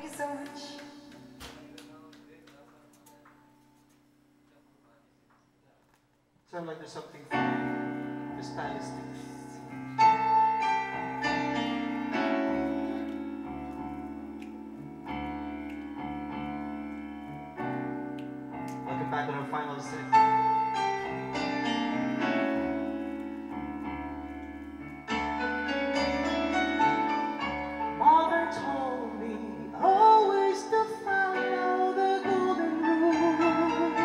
Thank you so much. Sound like there's something from the stylistics. Welcome back to our final set. Mother told me always to follow the golden rule,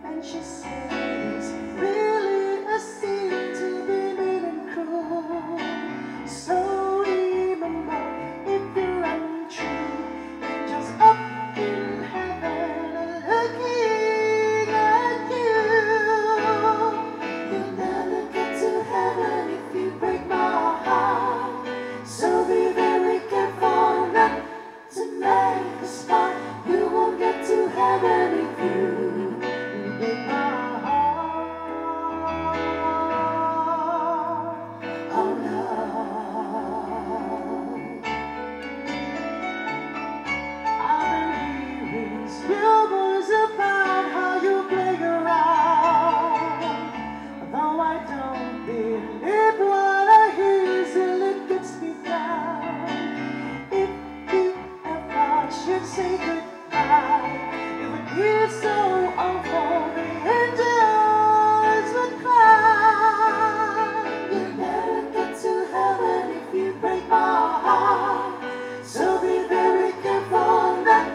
and she said it's really a sin to be mean and cruel. So remember, if you're untrue, angels up in heaven are looking at you. You'll never get to heaven if you break my heart. So be very careful not to make a spot. You won't get to heaven if you break my heart. Oh no. I've been hearing rumors about how you play around. Though I don't believe what I hear, still it gets me down. If you ever should say goodbye, it would be so awful, the angels would cry. You'll never get to heaven if you break my heart. So be very careful not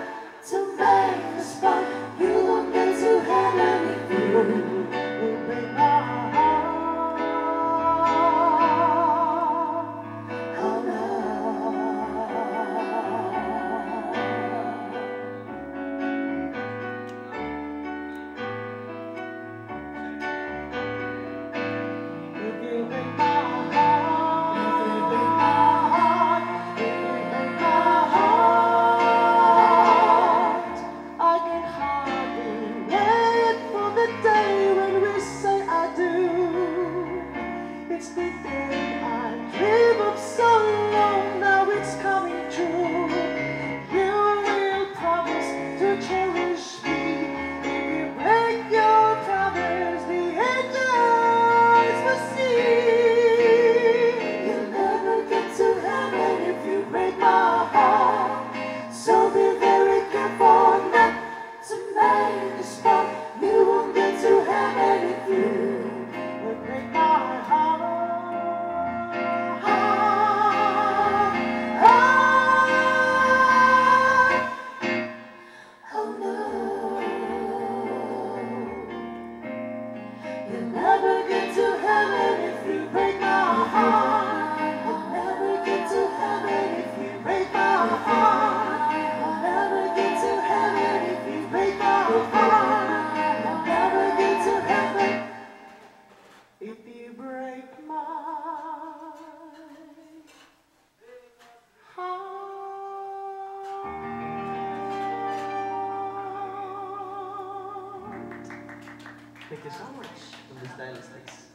to make a spot. You won't get to heaven if you break my heart. Oh no. If you break my heart, if you break my heart, if you break my heart, I can hardly wait for the day when we say I do. It's the day I dream of so long, now it's coming true. You will promise to cherish me. If you break your promise, the angels will see. You'll never get to heaven if you break my heart. So be very careful not to make a spot. You won't get to heaven if you break my heart. Oh no. You'll never get to heaven if you break my heart. You'll never get to heaven if you break my heart. You'll never get to heaven if you break my heart. You'll never get to heaven if you break my heart. Thank you so much from the Stylistics.